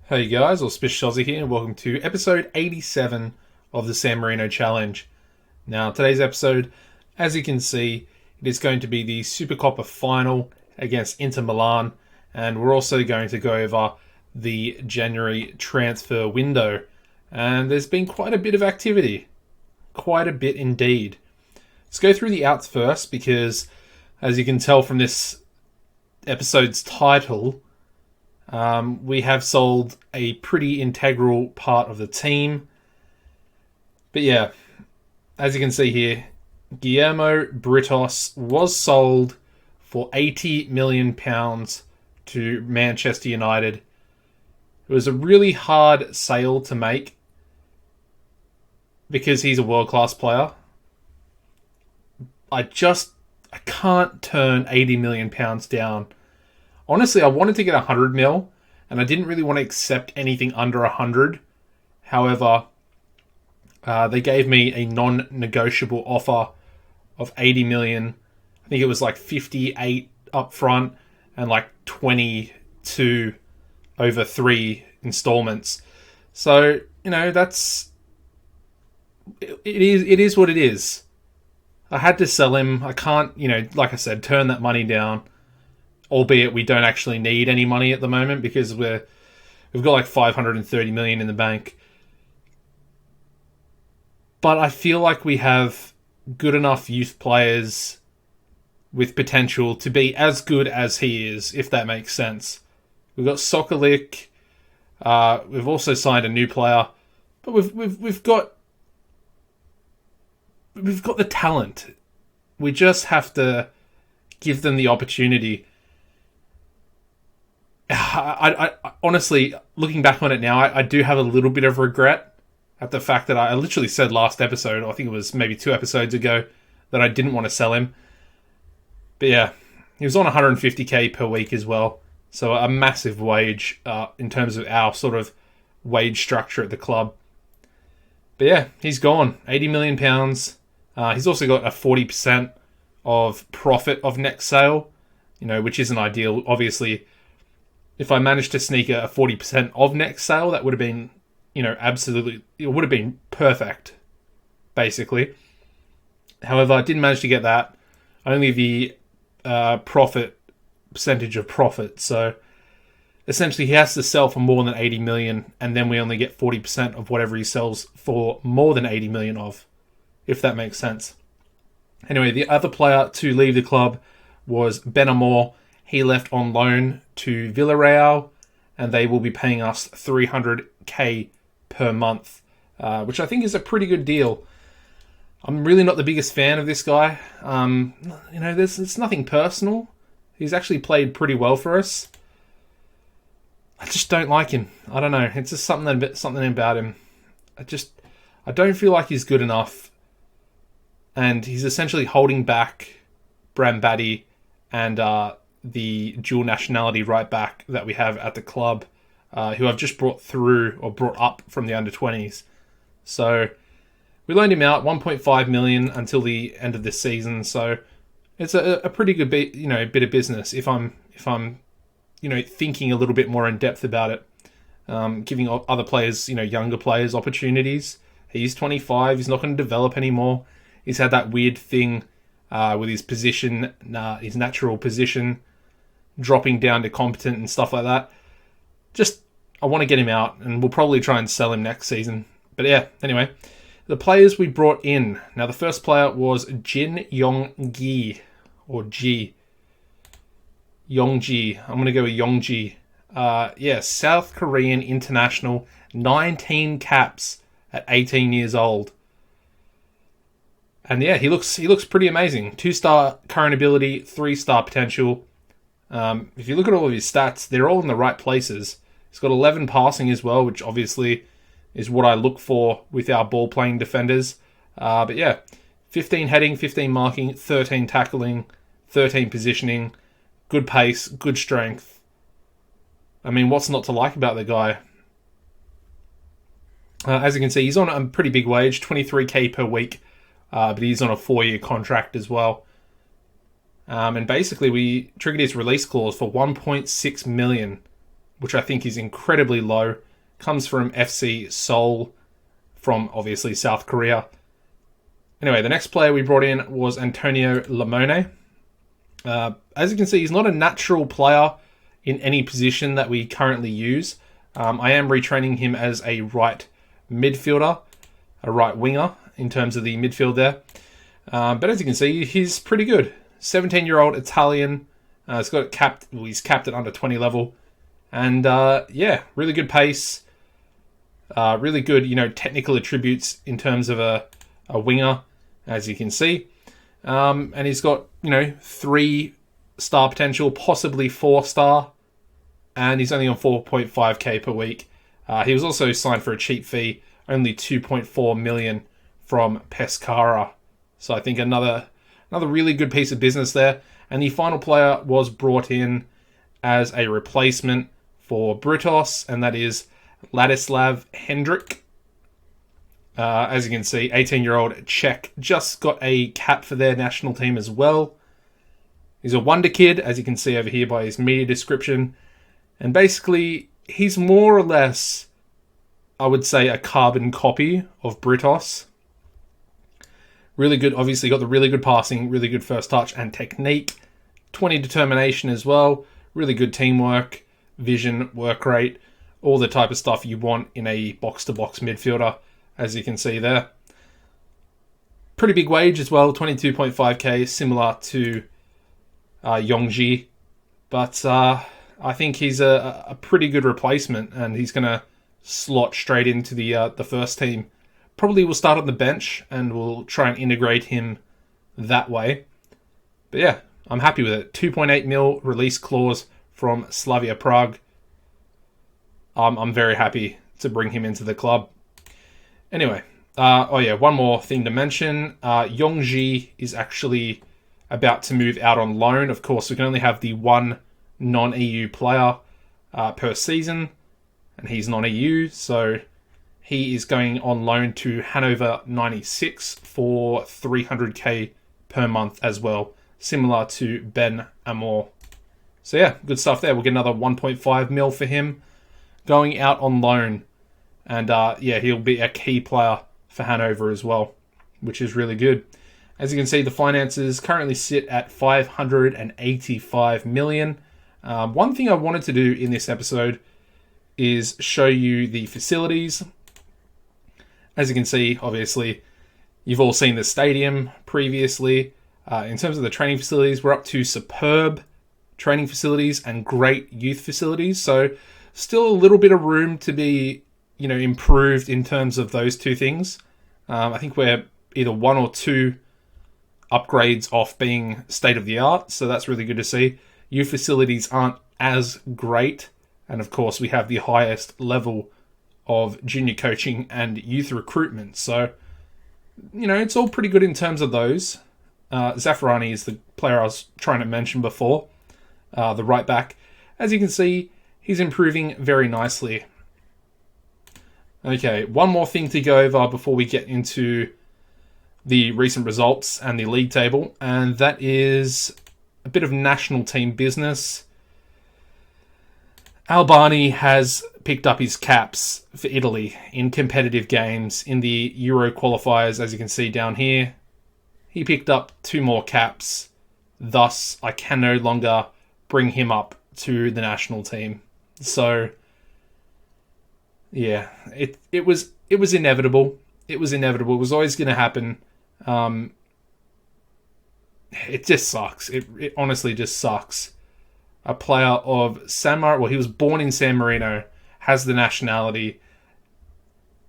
Hey guys, AuspiciousSausie here, and welcome to episode 87 of the San Marino Challenge. Now, today's episode, as you can see, it is going to be the SUPERCOPPA final against Inter Milan, and we're also going to go over the January transfer window. And there's been quite a bit of activity. Quite a bit indeed. Let's go through the outs first, because as you can tell from this episode's title, we have sold a pretty integral part of the team. But yeah, as you can see here, Guillermo Britos was sold for £80 million to Manchester United. It was a really hard sale to make because he's a world-class player. I can't turn £80 million down. Honestly, I wanted to get 100 mil, and I didn't really want to accept anything under 100. However, they gave me a non-negotiable offer of 80 million. I think it was like 58 up front and like 22 over 3 installments. So, it is what it is. I had to sell him. I can't, like I said, turn that money down. Albeit we don't actually need any money at the moment because we've got like 530 million in the bank. But I feel like we have good enough youth players with potential to be as good as he is, if that makes sense. We've got Sokolik. We've also signed a new player, but we've got the talent. We just have to give them the opportunity. I honestly, looking back on it now, I do have a little bit of regret at the fact that I literally said last episode, I think it was maybe 2 episodes ago, that I didn't want to sell him. But yeah, he was on 150k per week as well. So a massive wage in terms of our sort of wage structure at the club. But yeah, he's gone. £80 million. He's also got a 40% of profit of next sale, which isn't ideal. Obviously, if I managed to sneak a 40% of next sale, that would have been, absolutely, it would have been perfect, basically. However, I didn't manage to get that. Only the percentage of profit. So essentially, he has to sell for more than 80 million, and then we only get 40% of whatever he sells for more than 80 million of, if that makes sense. Anyway, the other player to leave the club was Ben Amor. He left on loan to Villarreal, and they will be paying us 300k per month, which I think is a pretty good deal. I'm really not the biggest fan of this guy. It's nothing personal. He's actually played pretty well for us. I just don't like him. I don't know. It's just something about him. I don't feel like he's good enough, and he's essentially holding back Brambati and the dual nationality right back that we have at the club, who I've just brought up from the under-20s. So we loaned him out 1.5 million until the end of this season. So it's a pretty good bit of business if I'm thinking a little bit more in depth about it, giving other players, younger players opportunities. He's 25. He's not going to develop anymore. He's had that weird thing with his position, his natural position, dropping down to competent and stuff like that. I want to get him out, and we'll probably try and sell him next season. But yeah, anyway, the players we brought in. Now, the first player was Jin Yonggi, or G. Yongji. I'm going to go with Yongji. South Korean international, 19 caps at 18 years old. And yeah, he looks pretty amazing. 2-star current ability, 3-star potential. If you look at all of his stats, they're all in the right places. He's got 11 passing as well, which obviously is what I look for with our ball-playing defenders. But yeah, 15 heading, 15 marking, 13 tackling, 13 positioning, good pace, good strength. I mean, what's not to like about the guy? As you can see, he's on a pretty big wage, 23k per week, but he's on a 4-year contract as well. And basically, we triggered his release clause for 1.6 million. which I think is incredibly low. Comes from FC Seoul, from obviously South Korea. Anyway, the next player we brought in was Antonio Limone. As you can see, he's not a natural player in any position that we currently use. I am retraining him as a right midfielder, a right winger in terms of the midfield there. But as you can see, he's pretty good. 17-year-old Italian. He's capped at under 20 level. And yeah, really good pace. Really good, technical attributes in terms of a winger, as you can see. And he's got, 3-star potential, possibly 4-star. And he's only on 4.5k per week. He was also signed for a cheap fee, only 2.4 million from Pescara. So I think another really good piece of business there. And the final player was brought in as a replacement for Britos, and that is Ladislav Hendrik. As you can see, 18-year-old Czech, just got a cap for their national team as well. He's a wonder kid, as you can see over here by his media description. And basically, he's more or less, I would say, a carbon copy of Britos. Really good, obviously got the really good passing, really good first touch and technique. 20 determination as well. Really good teamwork, vision, work rate, all the type of stuff you want in a box-to-box midfielder, as you can see there. Pretty big wage as well, 22.5k, similar to Yongji. But I think he's a pretty good replacement, and he's going to slot straight into the first team. Probably will start on the bench, and we'll try and integrate him that way. But yeah, I'm happy with it. 2.8 mil release clause from Slavia Prague. I'm very happy to bring him into the club. Anyway, one more thing to mention. Yongji is actually about to move out on loan. Of course, we can only have the one non-EU player per season, and he's non-EU, so he is going on loan to Hannover 96 for 300k per month as well, similar to Ben Amor. So yeah, good stuff there. We'll get another 1.5 mil for him going out on loan. And he'll be a key player for Hannover as well, which is really good. As you can see, the finances currently sit at 585 million. One thing I wanted to do in this episode is show you the facilities. As you can see, obviously, you've all seen the stadium previously. In terms of the training facilities, we're up to superb training facilities and great youth facilities. So still a little bit of room to be, improved in terms of those two things. I think we're either 1 or 2 upgrades off being state of the art. So that's really good to see. Youth facilities aren't as great. And of course, we have the highest level of junior coaching and youth recruitment. So, it's all pretty good in terms of those. Zaffarani is the player I was trying to mention before, the right back. As you can see, he's improving very nicely. Okay, one more thing to go over before we get into the recent results and the league table, and that is a bit of national team business. Albani has picked up his caps for Italy in competitive games in the Euro qualifiers, as you can see down here. He picked up 2 more caps. Thus, I can no longer bring him up to the national team. So, yeah, it was inevitable. It was inevitable. It was always going to happen. It just sucks. It honestly just sucks. A player of San Marino, well, he was born in San Marino, has the nationality,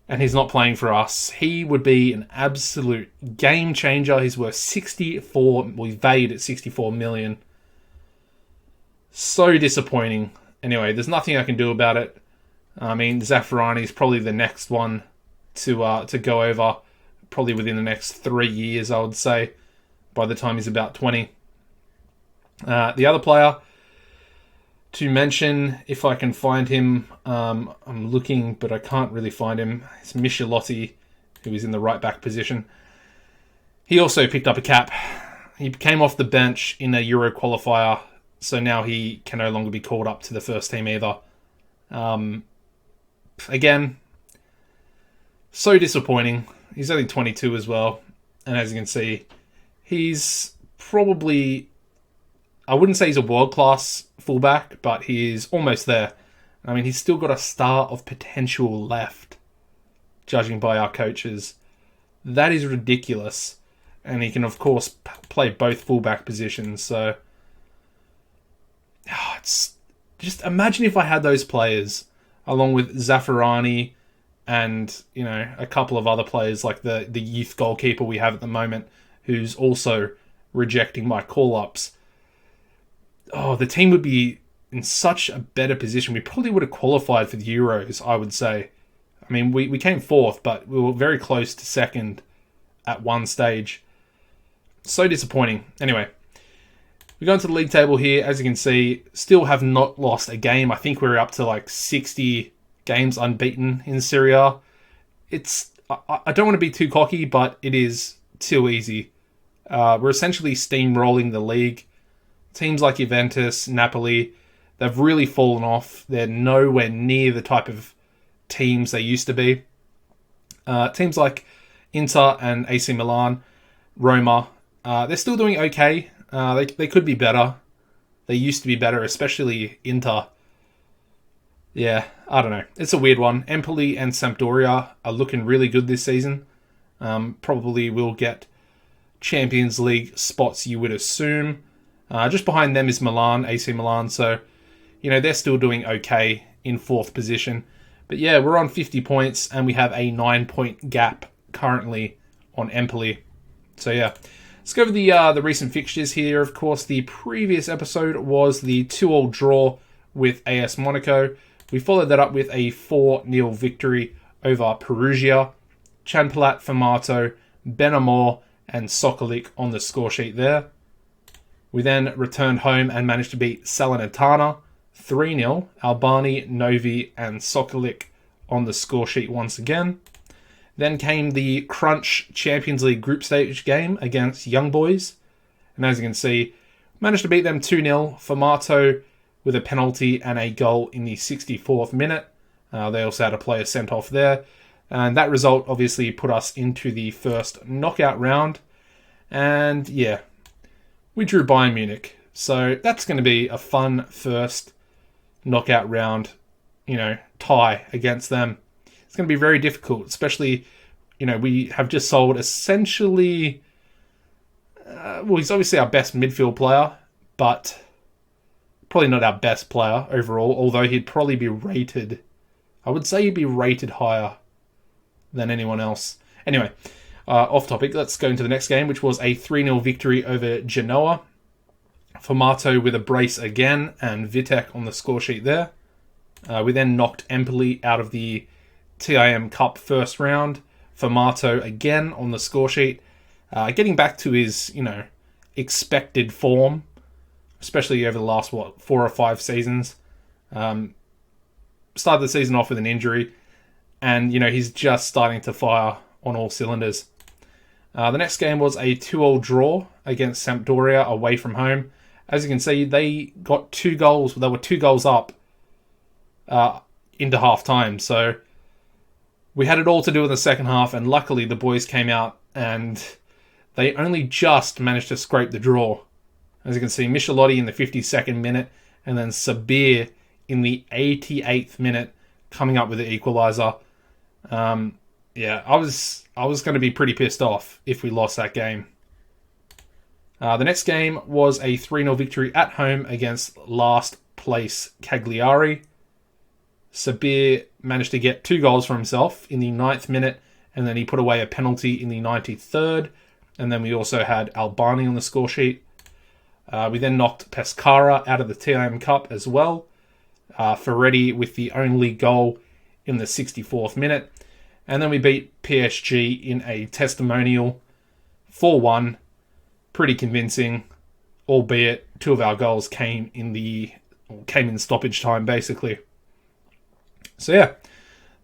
and he's not playing for us. He would be an absolute game changer. He's worth 64, well, he's valued at 64 million. So disappointing. Anyway, there's nothing I can do about it. I mean, Zaffarani is probably the next one to go over, probably within the next 3 years, I would say, by the time he's about 20. The other player to mention, if I can find him, I'm looking, but I can't really find him. It's Michelotti, who is in the right back position. He also picked up a cap. He came off the bench in a Euro qualifier, so now he can no longer be called up to the first team either. Again, so disappointing. He's only 22 as well. And as you can see, he's probably... I wouldn't say he's a world-class fullback, but he is almost there. I mean, he's still got a star of potential left, judging by our coaches. That is ridiculous. And he can, of course, play both fullback positions. So, it's just imagine if I had those players, along with Zaffarani and, you know, a couple of other players like the youth goalkeeper we have at the moment, who's also rejecting my call-ups. Oh, the team would be in such a better position. We probably would have qualified for the Euros, I would say. I mean, we came fourth, but we were very close to second at one stage. So disappointing. Anyway, we go into the league table here. As you can see, still have not lost a game. I think we're up to like 60 games unbeaten in Serie A. I don't want to be too cocky, but it is too easy. We're essentially steamrolling the league. Teams like Juventus, Napoli, they've really fallen off. They're nowhere near the type of teams they used to be. Teams like Inter and AC Milan, Roma, they're still doing okay. They could be better. They used to be better, especially Inter. Yeah, I don't know. It's a weird one. Empoli and Sampdoria are looking really good this season. Probably will get Champions League spots, you would assume. Just behind them is Milan, AC Milan. So, you know, they're still doing okay in fourth position. But yeah, we're on 50 points and we have a 9-point gap currently on Empoli. So yeah, let's go over the recent fixtures here. Of course, the previous episode was the 2-2 draw with AS Monaco. We followed that up with a 4-0 victory over Perugia. Chanpalat, Formato, Benamor and Sokolik on the score sheet there. We then returned home and managed to beat Salernitana 3-0. Albani, Novi and Sokolik on the score sheet once again. Then came the Crunch Champions League group stage game against Young Boys. And as you can see, managed to beat them 2-0. Formato with a penalty and a goal in the 64th minute. They also had a player sent off there. And that result obviously put us into the first knockout round. And yeah, we drew Bayern Munich. So that's going to be a fun first knockout round, tie against them. It's going to be very difficult, especially, we have just sold essentially, he's obviously our best midfield player, but probably not our best player overall, although he'd probably be rated, I would say he'd be rated higher than anyone else. Anyway, off topic, let's go into the next game, which was a 3-0 victory over Genoa. Formato with a brace again, and Vitek on the score sheet there. We then knocked Empoli out of the TIM Cup first round. Formato again on the score sheet. Getting back to his, expected form, especially over the last, 4 or 5 seasons. Started the season off with an injury, and, he's just starting to fire on all cylinders. The next game was a 2-2 draw against Sampdoria away from home. As you can see, they got 2 goals. They were 2 goals up into half-time. So we had it all to do in the second half, and luckily the boys came out and they only just managed to scrape the draw. As you can see, Michelotti in the 52nd minute, and then Sabir in the 88th minute coming up with the equaliser. Yeah, I was going to be pretty pissed off if we lost that game. The next game was a 3-0 victory at home against last place Cagliari. Sabir managed to get 2 goals for himself in the 9th minute, and then he put away a penalty in the 93rd. And then we also had Albani on the score sheet. We then knocked Pescara out of the TIM Cup as well. Ferretti with the only goal in the 64th minute. And then we beat PSG in a testimonial 4-1. Pretty convincing, albeit 2 of our goals came in stoppage time, basically. So yeah,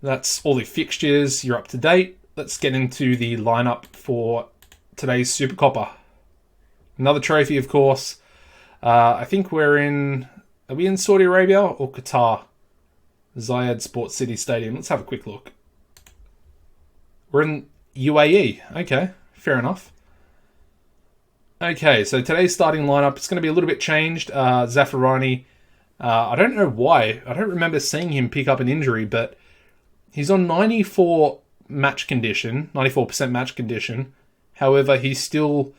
that's all the fixtures. You're up to date. Let's get into the lineup for today's SUPERCOPPA. Another trophy, of course. I think are we in Saudi Arabia or Qatar? Zayed Sports City Stadium. Let's have a quick look. We're in UAE. Okay, fair enough. Okay, so today's starting lineup, it's going to be a little bit changed. Zaffarani, I don't know why. I don't remember seeing him pick up an injury, but he's on 94% match condition. However, he still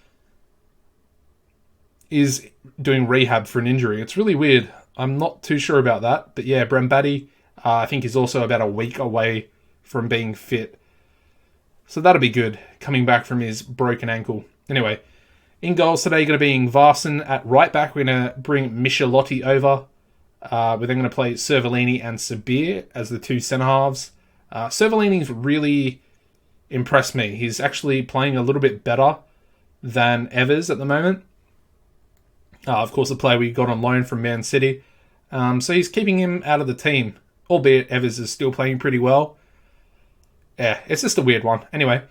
is doing rehab for an injury. It's really weird. I'm not too sure about that. But yeah, Brambati, I think he's also about a week away from being fit. So that'll be good, coming back from his broken ankle. Anyway, in goals today, going to be Varson at right back. We're going to bring Michelotti over. We're then going to play Cervellini and Sabir as the two centre-halves. Cervellini's really impressed me. He's actually playing a little bit better than Evers at the moment. Of course, the player we got on loan from Man City. So he's keeping him out of the team, albeit Evers is still playing pretty well. Yeah, it's just a weird one. Anyway,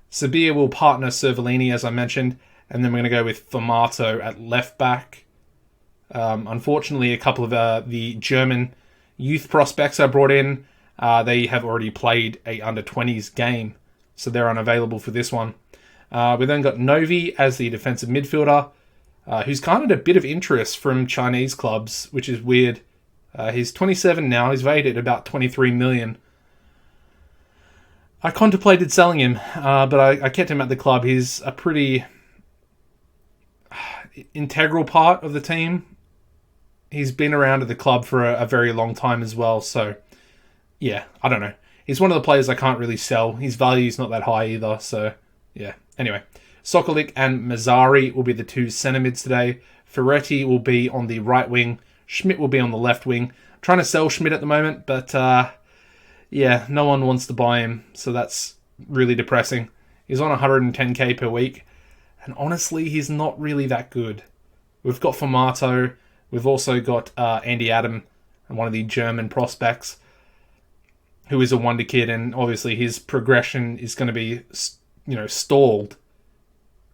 Sabir will partner Cervellini, as I mentioned, and then we're going to go with Formato at left back. Unfortunately, a couple of the German youth prospects I brought in, they have already played a under-20s game, so they're unavailable for this one. We then got Novi as the defensive midfielder, who's garnered a bit of interest from Chinese clubs, which is weird. He's 27 now, he's valued at about 23 million. I contemplated selling him, but I kept him at the club. He's a pretty integral part of the team. He's been around at the club for a very long time as well, so yeah, I don't know. He's one of the players I can't really sell. His value's not that high either, so yeah. Anyway, Sokolic and Mazzari will be the two centre mids today. Ferretti will be on the right wing. Schmidt will be on the left wing. I'm trying to sell Schmidt at the moment, but yeah, no one wants to buy him, so that's really depressing. He's on 110k per week, and honestly, he's not really that good. We've got Formato. We've also got Andy Adam, one of the German prospects, who is a wonder kid, and obviously his progression is going to be, stalled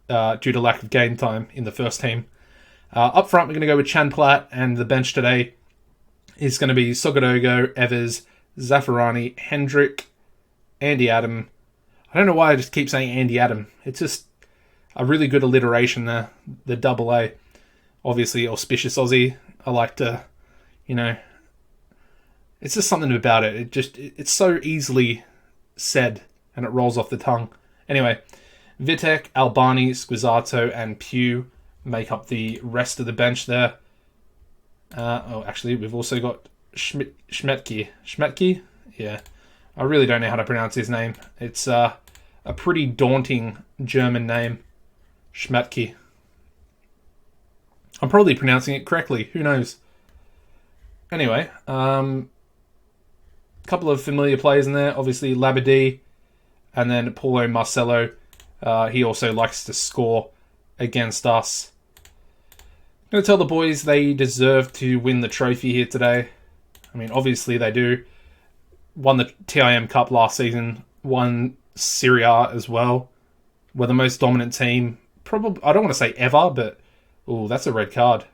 due to lack of game time in the first team. Up front, we're going to go with Chan Platt, and the bench today is going to be Sogodogo, Evers, Zaffarani, Hendrik, Andy Adam. I don't know why I just keep saying Andy Adam. It's just a really good alliteration there, the double A. Obviously, Auspicious Aussie. I like to, it's just something about it. It's so easily said, and it rolls off the tongue. Anyway, Vitek, Albani, Squizzato, and Pugh make up the rest of the bench there. Actually, we've also got Schmetke. Schmetke? Yeah. I really don't know how to pronounce his name. It's a pretty daunting German name. Schmetke. I'm probably pronouncing it correctly. Who knows? Anyway, a couple of familiar players in there. Obviously, Labadie and then Paulo Marcelo. He also likes to score against us. I'm going to tell the boys they deserve to win the trophy here today. I mean, obviously they do. Won the TIM Cup last season. Won Serie A as well. We're the most dominant team. Probably, I don't want to say ever, but oh, that's a red card.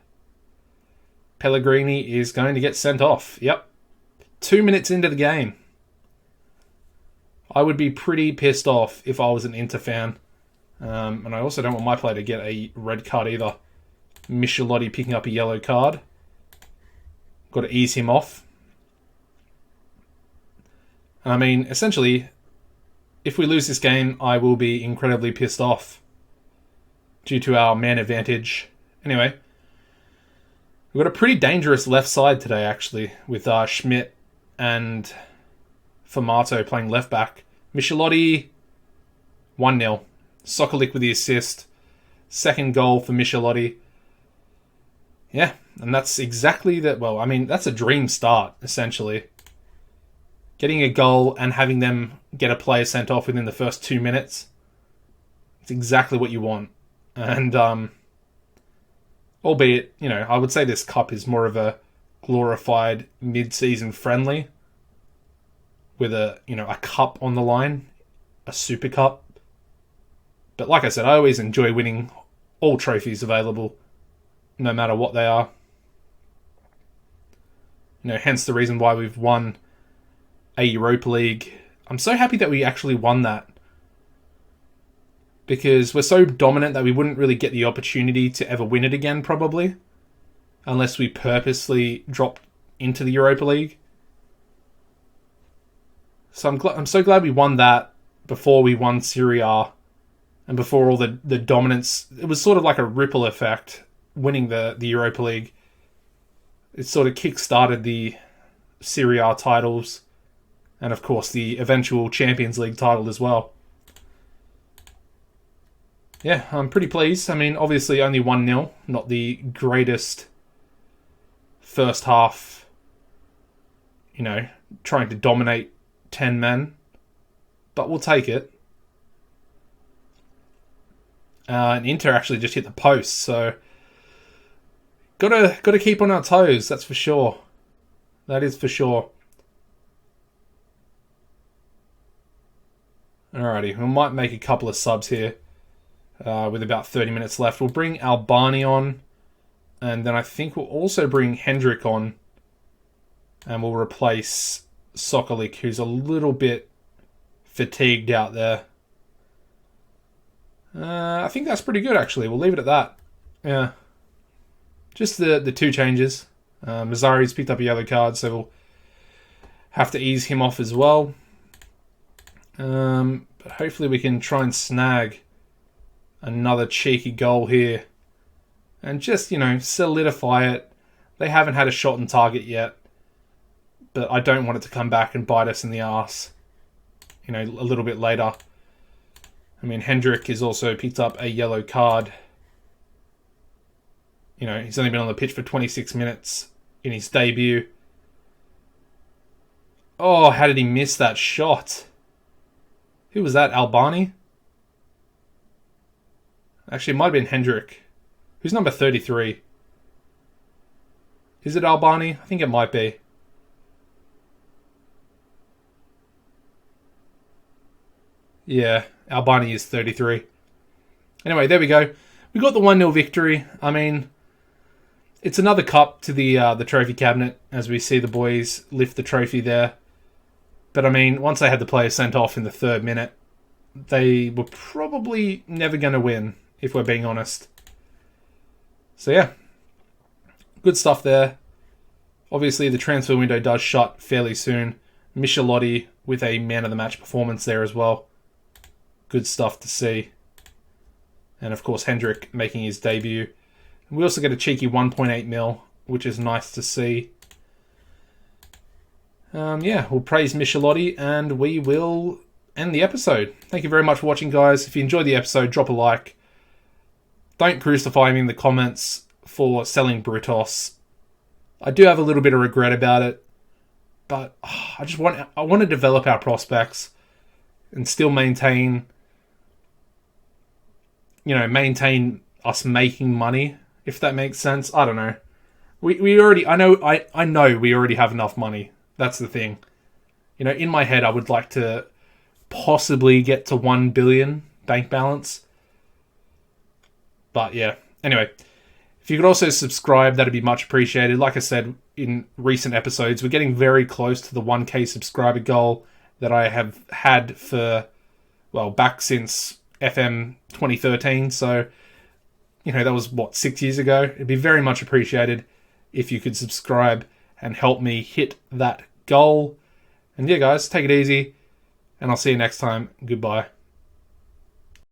Pellegrini is going to get sent off. Yep. 2 minutes into the game. I would be pretty pissed off if I was an Inter fan. And I also don't want my player to get a red card either. Michelotti picking up a yellow card. Got to ease him off. I mean, essentially, if we lose this game, I will be incredibly pissed off due to our man advantage. Anyway, we've got a pretty dangerous left side today, actually, with Schmidt and Formato playing left back. Michelotti, 1-0. Sokolic with the assist. Second goal for Michelotti. Yeah, and that's exactly that. Well, I mean, that's a dream start, essentially. Getting a goal and having them get a player sent off within the first 2 minutes. It's exactly what you want. And, albeit, I would say this cup is more of a glorified mid-season friendly with a cup on the line, a super cup. But like I said, I always enjoy winning all trophies available, no matter what they are. Hence the reason why we've won a Europa League. I'm so happy that we actually won that, because we're so dominant that we wouldn't really get the opportunity to ever win it again, probably, unless we purposely dropped into the Europa League. So I'm so glad we won that before we won Serie A and before all the dominance. It was sort of like a ripple effect, winning the Europa League. It sort of kick-started the Serie A titles and, of course, the eventual Champions League title as well. Yeah, I'm pretty pleased. I mean, obviously only 1-0, not the greatest first half, trying to dominate 10 men, but we'll take it. And Inter actually just hit the post, so gotta keep on our toes, that's for sure. That is for sure. Alrighty, we might make a couple of subs here with about 30 minutes left. We'll bring Albani on, and then I think we'll also bring Hendrik on, and we'll replace Sokolik, who's a little bit fatigued out there. I think that's pretty good, actually. We'll leave it at that. Yeah. Just the two changes. Mazzari's picked up a yellow card, so we'll have to ease him off as well. But hopefully we can try and snag another cheeky goal here and just, solidify it. They haven't had a shot on target yet, but I don't want it to come back and bite us in the arse, a little bit later. I mean, Hendrik has also picked up a yellow card. He's only been on the pitch for 26 minutes in his debut. Oh, how did he miss that shot? Who was that, Albani? Actually, it might have been Hendrik. Who's number 33? Is it Albani? I think it might be. Yeah, Albani is 33. Anyway, there we go. We got the 1-0 victory. I mean, it's another cup to the trophy cabinet as we see the boys lift the trophy there. But I mean, once they had the player sent off in the 3rd minute, they were probably never going to win, if we're being honest. So yeah, good stuff there. Obviously, the transfer window does shut fairly soon. Michelotti with a man of the match performance there as well. Good stuff to see. And of course, Hendrik making his debut. And we also get a cheeky 1.8 mil, which is nice to see. Yeah, we'll praise Michelotti and we will end the episode. Thank you very much for watching, guys. If you enjoyed the episode, drop a like. Don't crucify me in the comments for selling Brutos. I do have a little bit of regret about it, but I want to develop our prospects and still maintain us making money, if that makes sense. I don't know. I know we already have enough money. That's the thing. In my head, I would like to possibly get to 1 billion bank balance. But yeah, anyway, if you could also subscribe, that'd be much appreciated. Like I said in recent episodes, we're getting very close to the 1K subscriber goal that I have had for, back since FM 2013. So, that was, 6 years ago? It'd be very much appreciated if you could subscribe and help me hit that goal. And yeah, guys, take it easy, and I'll see you next time. Goodbye.